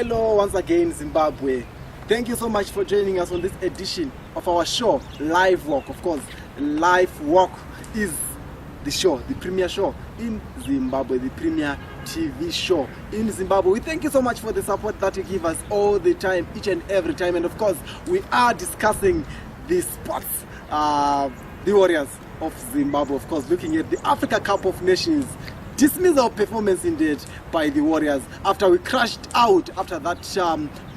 Hello once again, Zimbabwe. Thank you so much for joining us on this edition of our show, Lifewalk. Of course, Lifewalk is the show, the premier show in Zimbabwe, the premier TV show in Zimbabwe. We thank you so much for the support that you give us all the time, each and every time. And of course, we are discussing the sports, the Warriors of Zimbabwe, of course, looking at the Africa Cup of Nations. Dismissal performance indeed by the Warriors after we crashed out after that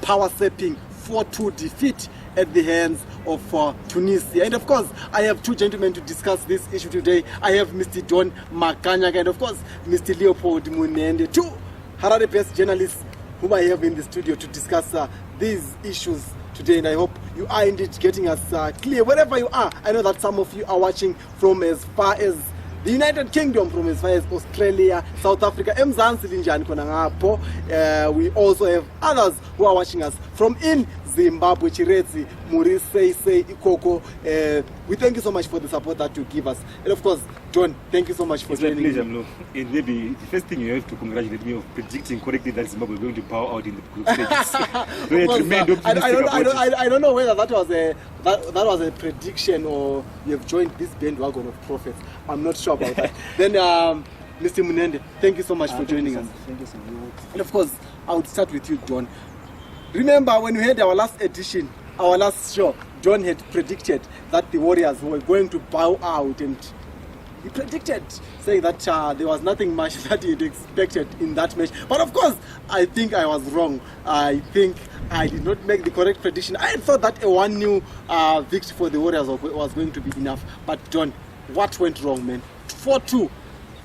power-sapping 4-2 defeat at the hands of Tunisia. And of course, I have two gentlemen to discuss this issue today. I have Mr. John Makanyanga and of course, Mr. Leopold Munhende, two Harare-based journalists whom I have in the studio to discuss these issues today. And I hope you are indeed getting us clear wherever you are. I know that some of you are watching from as far as the United Kingdom, from as far as Australia, South Africa, we also have others who are watching us from in Zimbabwe, Chirezi, Muri, Sei, Ikoko. We thank you so much for the support that you give us. And of course, John, thank you so much for joining me. It's my pleasure, Mlo. And maybe the first thing you have to congratulate me of predicting correctly that Zimbabwe is going to bow out in the group stages. I don't know whether that was a prediction or you have joined this bandwagon of prophets. I'm not sure about that. Then, Mr. Munhende, thank you so much for joining us. Thank you so much. And of course, I would start with you, John. Remember when we had our last edition, our last show, John had predicted that the Warriors were going to bow out, and he predicted, saying that there was nothing much that he had expected in that match. But of course, I think I was wrong. I think I did not make the correct prediction. I thought that a 1-0 victory for the Warriors was going to be enough. But John, what went wrong, man? 4-2.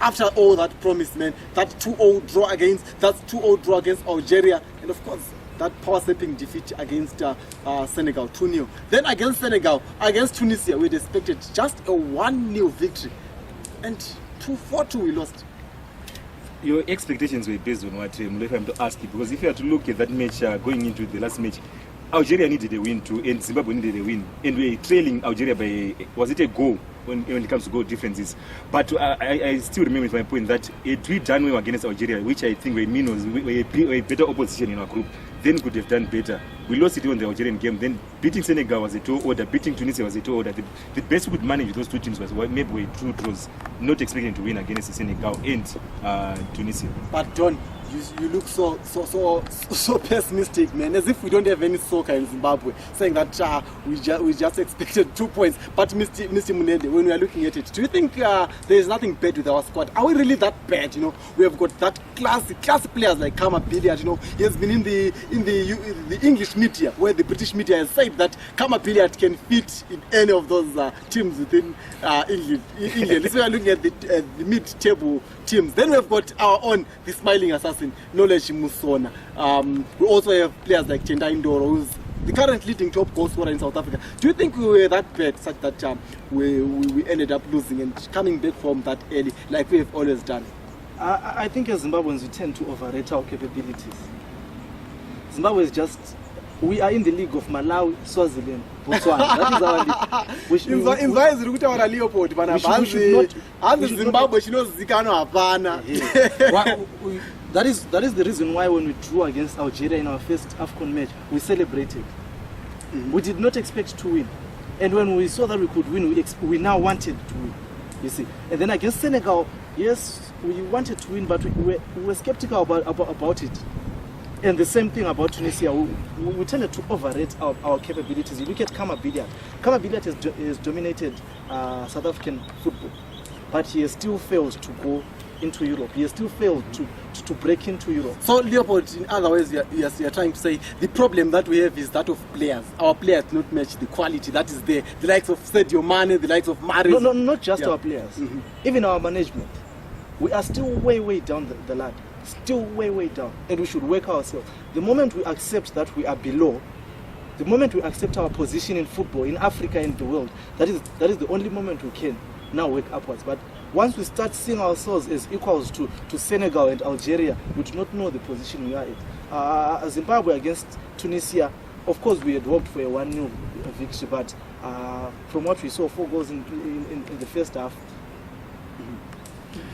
After all that promise, man, that 2-0 draw against Algeria, and of course, that power-sapping defeat against Senegal, 2-0. Then against Senegal, against Tunisia, we'd expected just a 1-0 victory. And 4-2 we lost. Your expectations were based on what, Mlo, if I'm to ask you, because if you had to look at that match going into the last match, Algeria needed a win too, and Zimbabwe needed a win. And we were trailing Algeria by, was it a goal? When it comes to goal differences. But I still remember my point that if we done well against Algeria, which I think we were a better opposition in our group, then could have done better. We lost it on the Algerian game. Then beating Senegal was a tall order, beating Tunisia was a tall order. The best we could manage those two teams was maybe we true draws, not expecting to win against Senegal and Tunisia. But John, you look so pessimistic, man, as if we don't have any soccer in Zimbabwe, saying that we just expected 2 points. But Mr. Munhende, when we are looking at it, do you think there is nothing bad with our squad? Are we really that bad? You know, we have got that classy players like Kama Billiard. You know, he has been in the English media, where the British media has said that Kama Billiard can fit in any of those teams within England. This way, we are looking at the mid-table teams. Then we have got our own, the smiling assassin, Knowledge Musona. We also have players like Tendai Ndoro, who's the current leading top goal scorer in South Africa. Do you think we were that bad, such that we ended up losing and coming back from that early, like we have always done? I think as Zimbabweans, we tend to overrate our capabilities. Zimbabwe is just, we are in the league of Malawi, Swaziland, Botswana. That is our league. Leopold, that is the reason why when we drew against Algeria in our first AFCON match, we celebrated. Mm-hmm. We did not expect to win. And when we saw that we could win, we now wanted to win. You see. And then against Senegal, yes, we wanted to win, but we were skeptical about it. And the same thing about Tunisia, we tended to overrate our capabilities. You look at Kama Billiard. Kama Billiard has dominated South African football, but he has still failed to go into Europe. He has still failed to break into Europe. So, Leopold, in other words, you're trying to say the problem that we have is that of players. Our players do not match the quality that is there. The likes of Sadio Mane, the likes of Mahrez. No, not just our players. Mm-hmm. Even our management. We are still way down the ladder. Still way down, and we should work ourselves. The moment we accept that we are below, the moment we accept our position in football, in Africa and the world, that is the only moment we can now work upwards. But once we start seeing ourselves as equals to Senegal and Algeria, we do not know the position we are in. Zimbabwe against Tunisia, of course we had hoped for a 1-0 victory, but from what we saw, 4 goals in the first half,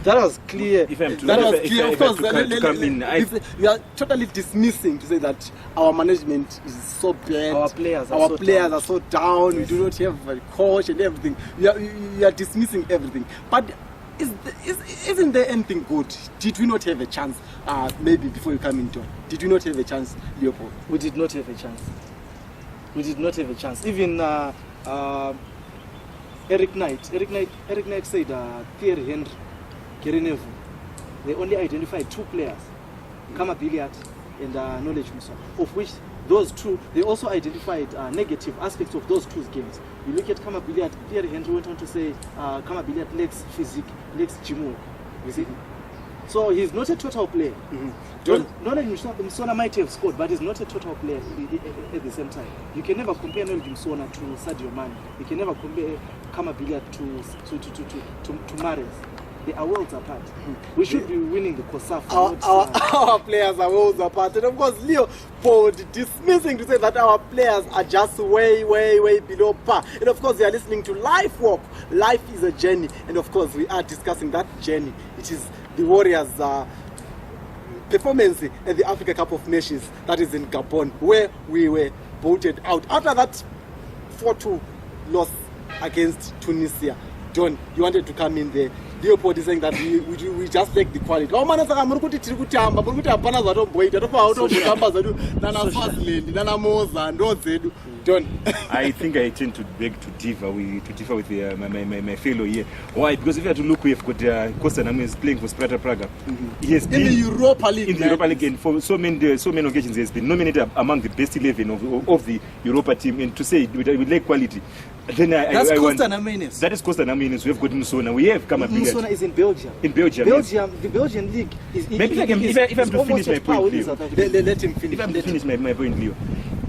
That was clear. If I'm to, That was if clear. I- Of if I course, to come in, we are totally dismissing to say that our management is so bad. Our players are so down. down. We do not have a coach and everything. We are dismissing everything. But isn't there anything good? Did we not have a chance? Maybe before you come into, did we not have a chance, Leopold? We did not have a chance. We did not have a chance. Even Eric Knight said Thierry Henry, Gary Ndlovu, they only identified 2 players, Kama Billiard and Knowledge Musa, of which those 2, they also identified negative aspects of those 2 games. You look at Kama Billiard, Thierry Henry went on to say Kama Billiard lacks physique, lacks gym work. You see? So he's not a total player. Knowledge Msona might have scored, but he's not a total player at the same time. You can never compare Knowledge Msona to Sadio Mane. You can never compare Kama Billiard to Mahrez. They are worlds apart. We should be winning the COSAF. Our players are worlds apart. And of course, Leopold dismissing to say that our players are just way below par. And of course, we are listening to Lifewalk. Life is a journey. And of course, we are discussing that journey. It is the Warriors' performance at the Africa Cup of Nations, that is in Gabon, where we were voted out. After that 4-2 loss against Tunisia, John, you wanted to come in there. Leopold is saying that we just take the quality. I think I tend to beg to differ with my fellow here. Why? Because if you have to look, we have got Costa Namu is playing for Sparta Praga. He has been in the Europa League. In the Europa League, and for so many occasions, he has been nominated among the best 11 of the Europa team. And to say with like quality, then that's Costa Namu. That is Costa Namu. We have got Musona. We have Kama Billiard. Musona is in Belgium. In Belgium, yes. The Belgian league is. Maybe if I'm to finish my point, Leo. Let him finish. If I'm to finish my point, Leo.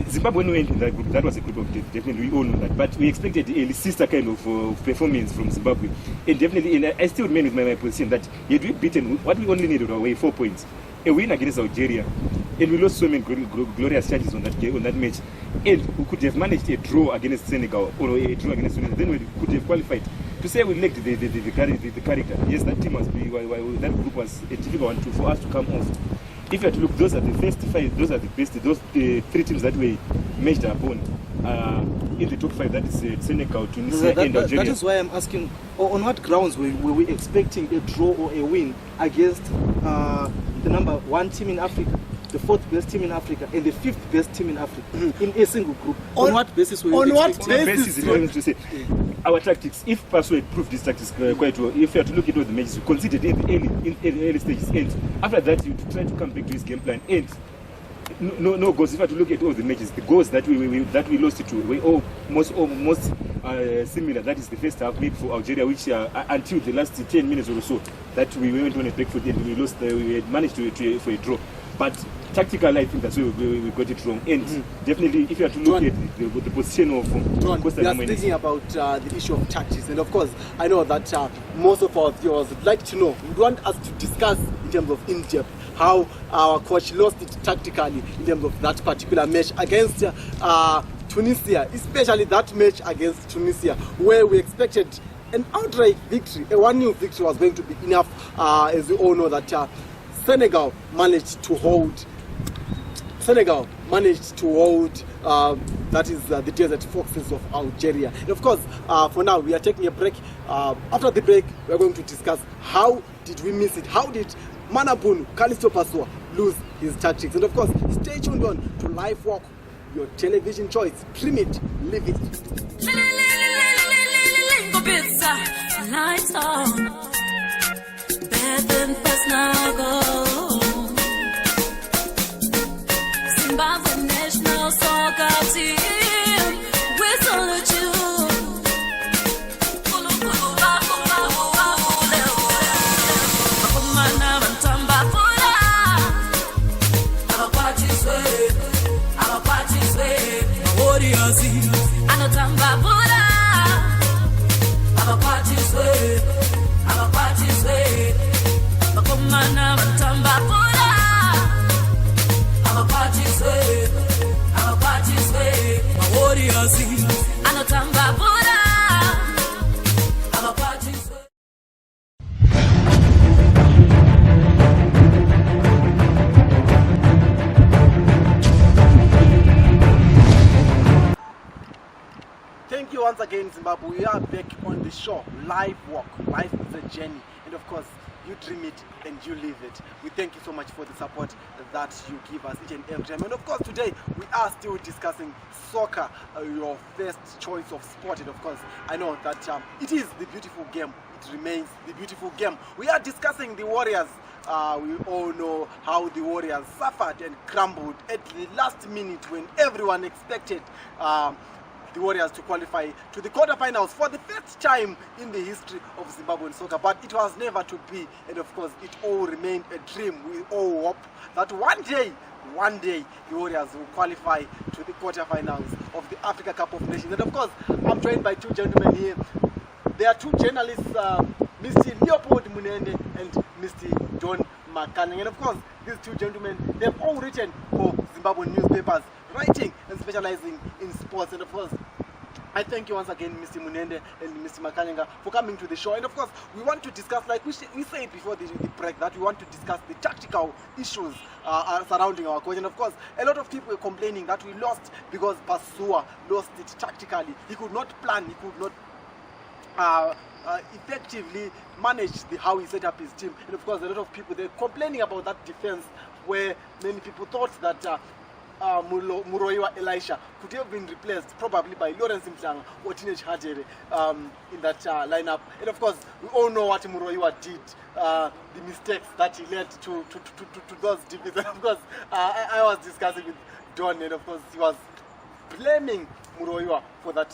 Zimbabwe, when we went in that group, that was a group of death. Definitely, we all know that. But we expected a sister kind of performance from Zimbabwe. And definitely, and I still remain with my position that had we beaten, what we only needed were 4 points. A win against Algeria. And we lost so many glorious chances on that match. And we could have managed a draw against Senegal or a draw against Tunisia. Then we could have qualified. To say we lacked the character, yes, that team must be, that group was a difficult one for us to come off. If you have to look, those are the first 5, those are the best, those 3 teams that we matched upon in the top 5, that is Senegal, Tunisia, and Algeria. That is why I'm asking, on what grounds were we expecting a draw or a win against the number 1 team in Africa, the 4th best team in Africa, and the 5th best team in Africa in a single group? On what basis were we expecting? On what basis? To say, our tactics, if Pasuwa had proved these tactics quite well, if you have to look at all the matches, we considered in the early stages, and after that you try to come back to his game plan, and no goals. If you have to look at all the matches, the goals that we lost to were almost similar. That is the first half, maybe for Algeria, which until the last 10 minutes or so, that we went on a back foot and we lost. We had managed for a draw, but tactical, I think that's where we got it wrong. And definitely, if you have to look at the position of Costa Namu, we are speaking about the issue of tactics, and of course, I know that most of our viewers would like to know. We want us to discuss in terms of in-depth how our coach lost it tactically in terms of that particular match against Tunisia, especially that match against Tunisia, where we expected an outright victory. A 1-0 victory was going to be enough, as we all know that Senegal managed to hold. That is the Desert Foxes of Algeria. And of course, for now, we are taking a break. After the break, we are going to discuss how did we miss it? How did Manabunu, Callisto Pasuwa, lose his tactics? And of course, stay tuned on to Lifewalk, your television choice. Stream it, live it. Lights on, bed and first now go. Zimbabwe national soccer team, we salute you. Anotamba Buddha, I'm a party's way, Bakumana. once again, Zimbabwe, we are back on the show, Lifewalk. Life is a journey, and of course, you dream it and you live it. We thank you so much for the support that you give us each and every time. And of course, today we are still discussing soccer, your first choice of sport. And of course, I know that it is the beautiful game. It remains the beautiful game. We are discussing the Warriors. We all know how the Warriors suffered and crumbled at the last minute when everyone expected the Warriors to qualify to the quarterfinals for the first time in the history of Zimbabwean soccer, but it was never to be. And of course, it all remained a dream. We all hope that one day, the Warriors will qualify to the quarterfinals of the Africa Cup of Nations. And of course, I'm joined by two gentlemen here. There are two journalists, Mr. Leopold Munhende and Mr. John Makanyanga. And of course, these two gentlemen, they've all written for Zimbabwean newspapers, writing and specializing in sports. And of course, I thank you once again, Mr. Munhende and Mr. Makanyanga, for coming to the show. And of course, we want to discuss, like we said before the break, that we want to discuss the tactical issues surrounding our coach. And of course, a lot of people were complaining that we lost because Pasuwa lost it tactically. He could not plan, he could not effectively manage how he set up his team. And of course, a lot of people, they're complaining about that defense, where many people thought that Muroiwa Elisha could have been replaced probably by Lawrence Mhlanga or Teenage Hadere in that lineup. And of course, we all know what Muroiwa did, the mistakes that he led to those defeats. And of course, I was discussing with Don, and of course, he was blaming Muroiwa for that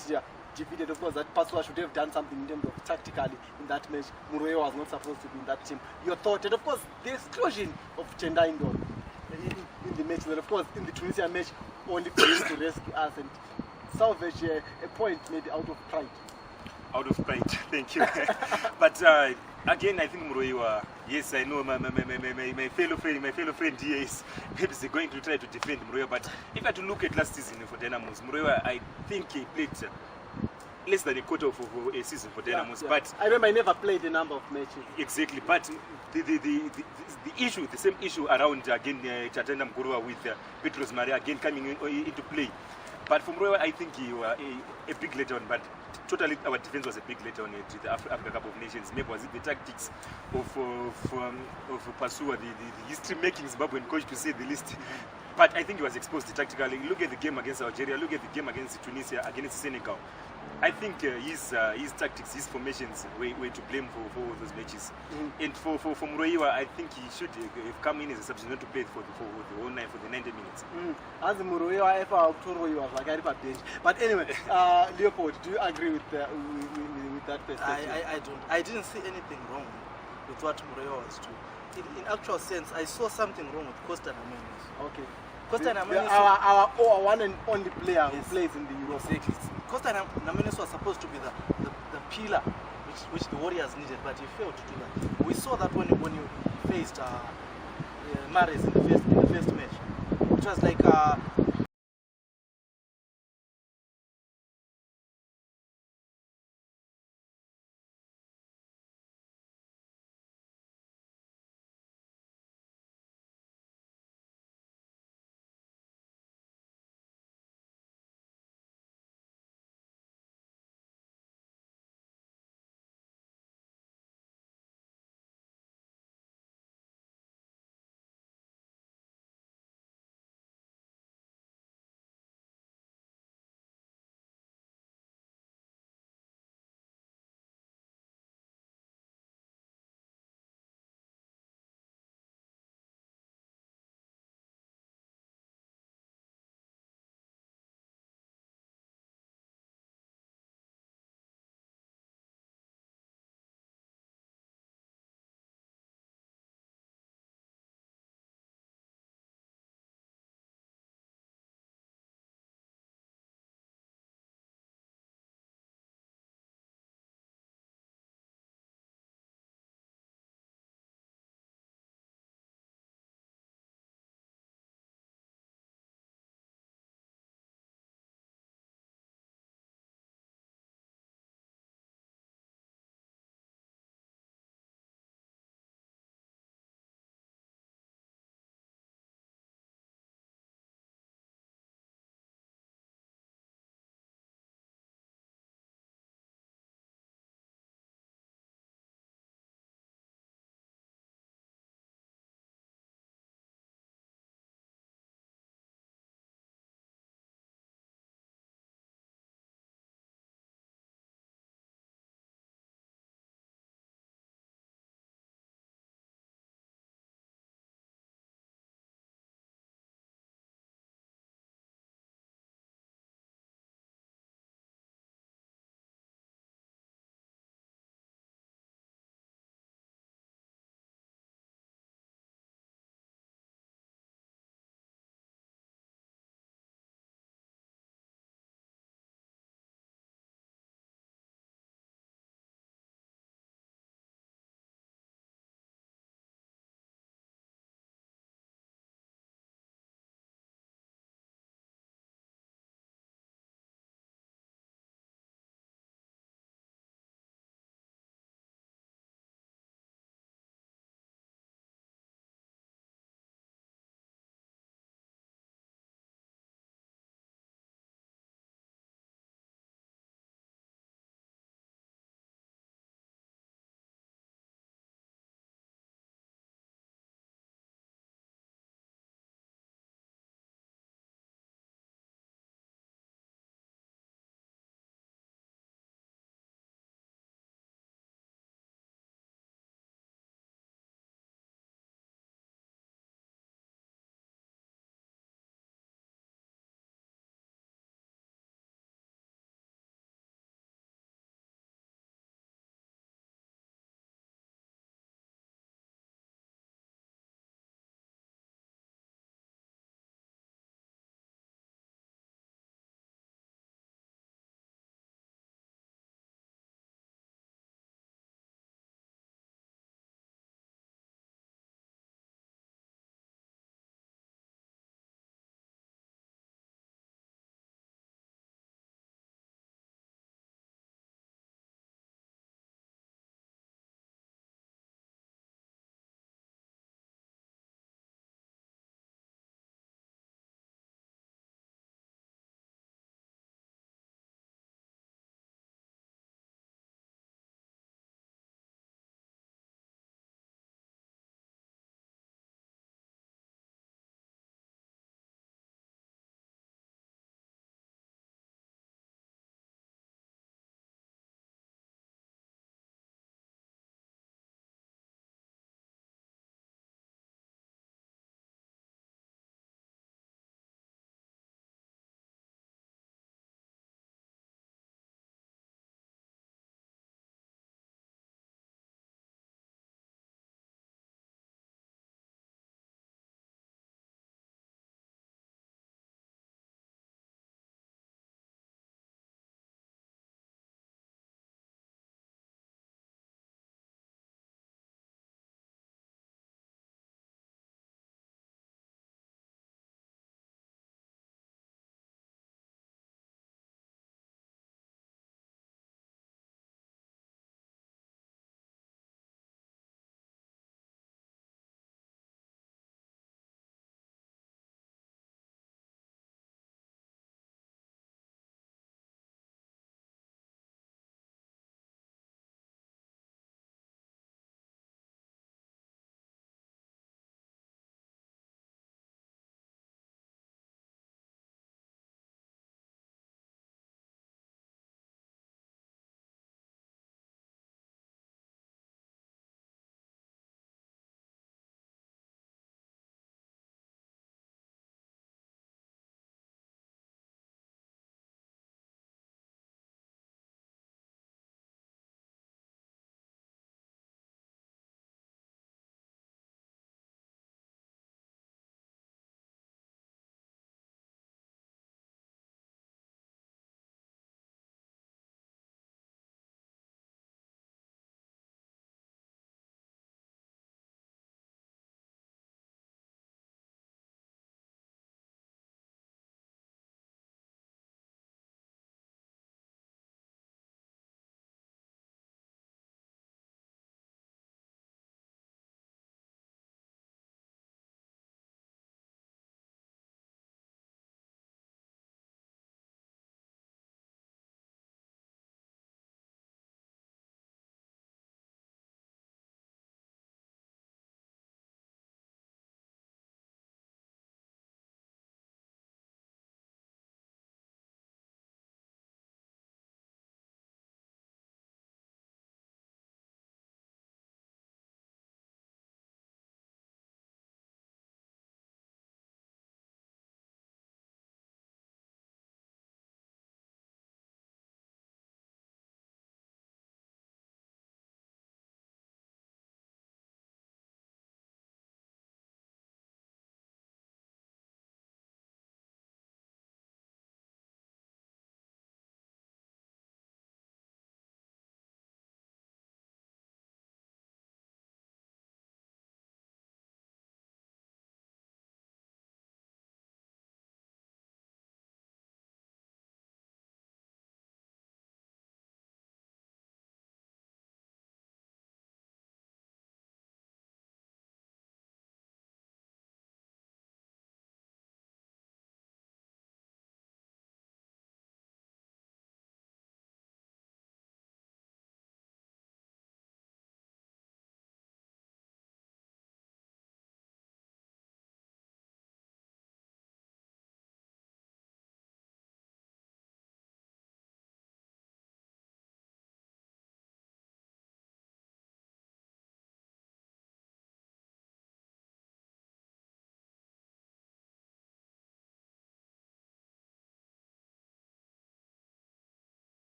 defeat. And of course, that Pasuwa should have done something in terms of tactically in that match. Muroiwa was not supposed to be in that team. Your thought? And of course, the exclusion of Tendai Ndlovu in the match, and of course in the Tunisia match, only for him to rescue us and salvage a point maybe out of pride. Out of pride, thank you. But again, I think Muroiwa, yes, I know my fellow friend here is maybe going to try to defend Muroiwa, but if I had to look at last season for Dynamos, Muroiwa, I think he played less than a quarter of a season for Dynamos. Yeah. But I remember I never played a number of matches. Exactly, but the issue, the same issue around again Chatenda Mkurua with Petros Maria again coming into play. But for Muroiwa, I think he was a big letdown. But totally, our defense was a big letdown to the Africa Cup of Nations. Maybe was it the tactics of Pasuwa, the history-making Zimbabwean coach, to say the least. But I think he was exposed tactically. Look at the game against Algeria. Look at the game against Tunisia, against Senegal. I think his tactics, his formations were to blame for those matches. And for Muroiwa, I think he should have come in as a substitute to play for the whole night, for the 90 minutes. As Muroiwa, if I was like I bench. But anyway, Leopold, do you agree with that perspective? I didn't see anything wrong with what Muroiwa was doing. In actual sense, I saw something wrong with Costa Namenos. Okay. Costa Namenos, our one and only player who Yes. plays in the Euro. Exactly. Costa Namenos was supposed to be the pillar which the Warriors needed, but he failed to do that. We saw that when you faced Mares in the first match. It was like